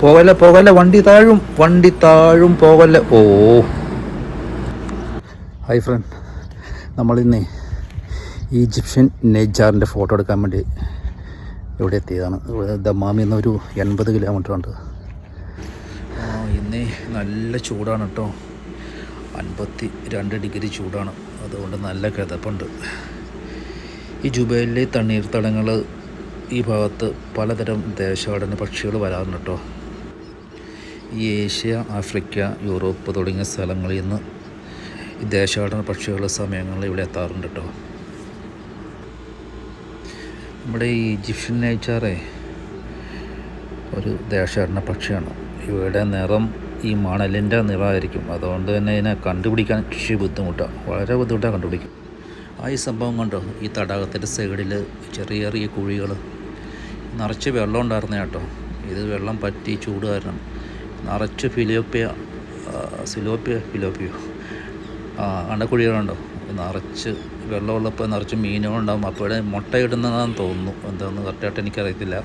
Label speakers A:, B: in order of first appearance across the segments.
A: പോകല്ലേ പോകല്ലേ, വണ്ടി താഴും പോകല്ലേ. ഓ ഹായ് ഫ്രണ്ട്, നമ്മളിന്ന് ഈജിപ്ഷ്യൻ നെയ്ജാറിൻ്റെ ഫോട്ടോ എടുക്കാൻ വേണ്ടി ഇവിടെ എത്തിയതാണ്. ദമാമിൽ നിന്ന് ഒരു 80 കിലോമീറ്റർ ഉണ്ട്. ഇന്ന് നല്ല ചൂടാണ് കേട്ടോ, 52 ഡിഗ്രി ചൂടാണ്. അതുകൊണ്ട് നല്ല കിതപ്പുണ്ട്. ഈ ജുബൈലിലെ തണ്ണീർത്തടങ്ങൾ ഈ ഭാഗത്ത് പലതരം ദേശാടന പക്ഷികൾ വരാറുണ്ട് കേട്ടോ. ഈ ഏഷ്യ, ആഫ്രിക്ക, യൂറോപ്പ് തുടങ്ങിയ സ്ഥലങ്ങളിൽ നിന്ന് ഈ ദേശാടന പക്ഷികളുടെ സമയങ്ങളിൽ ഇവിടെ എത്താറുണ്ട് കേട്ടോ. നമ്മുടെ ഈ ഈജിപ്ഷ്യൻ നെയ്ജാറേ ഒരു ദേശാടന പക്ഷിയാണ്. ഇവയുടെ നിറം ഈ മണലിൻ്റെ നിറമായിരിക്കും. അതുകൊണ്ട് തന്നെ ഇതിനെ കണ്ടുപിടിക്കാൻ ഇച്ചിരി ബുദ്ധിമുട്ടാണ്, വളരെ ബുദ്ധിമുട്ടാണ് കണ്ടുപിടിക്കും. ഈ സംഭവം കണ്ടോ, ഈ തടാകത്തിൻ്റെ സൈഡിൽ ചെറിയ ചെറിയ കുഴികൾ നിറച്ച് വെള്ളം ഉണ്ടായിരുന്ന കേട്ടോ. ഇത് വെള്ളം പറ്റി ചൂട് കാരണം നിറച്ച് ഫിലോപ്പിയോ അണ്ടക്കുഴികളുണ്ടോ, നിറച്ച് വെള്ളമുള്ളപ്പോൾ നിറച്ച് മീനുകളുണ്ടാകും. അപ്പോൾ മുട്ടയിടുന്നതാണെന്ന് തോന്നുന്നു, എന്താണെന്ന് കറക്റ്റായിട്ട് എനിക്കറിയത്തില്ല.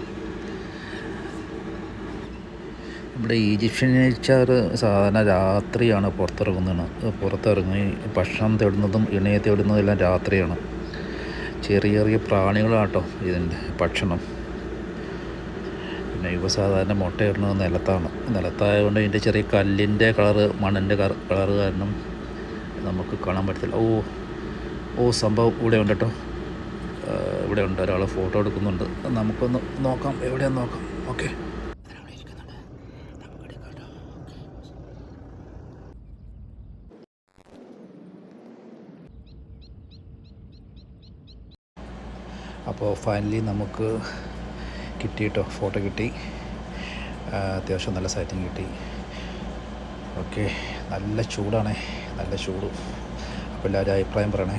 A: ഇവിടെ ഈജിപ്ഷ്യൻ നെയ്ജാർ സാധാരണ രാത്രിയാണ് പുറത്തിറങ്ങി ഭക്ഷണം തേടുന്നതും ഇണയെ തേടുന്നതും എല്ലാം രാത്രിയാണ്. ചെറിയ ചെറിയ പ്രാണികളാട്ടോ ഇതിൻ്റെ ഭക്ഷണം. പിന്നെ ഇവ സാധാരണ മുട്ടയിടുന്നത് നിലത്തായതുകൊണ്ട് ഇതിൻ്റെ ചെറിയ കല്ലിൻ്റെ കളറ്, മണ്ണിൻ്റെ കളറ് കാരണം നമുക്ക് കാണാൻ പറ്റത്തില്ല. സംഭവം ഇവിടെ ഉണ്ട് കേട്ടോ. ഇവിടെ ഉണ്ട്, ഒരാൾ ഫോട്ടോ എടുക്കുന്നുണ്ട്. നമുക്കൊന്ന് നോക്കാം, എവിടെയാന്ന് നോക്കാം. ഓക്കെ, അപ്പോൾ ഫൈനലി നമുക്ക് കിട്ടി കേട്ടോ, ഫോട്ടോ കിട്ടി. അത്യാവശ്യം നല്ല സൈറ്റിങ് കിട്ടി. ഓക്കെ, നല്ല ചൂടാണ്, നല്ല ചൂട്. അപ്പോൾ എല്ലാവരും അഭിപ്രായം പറയണേ.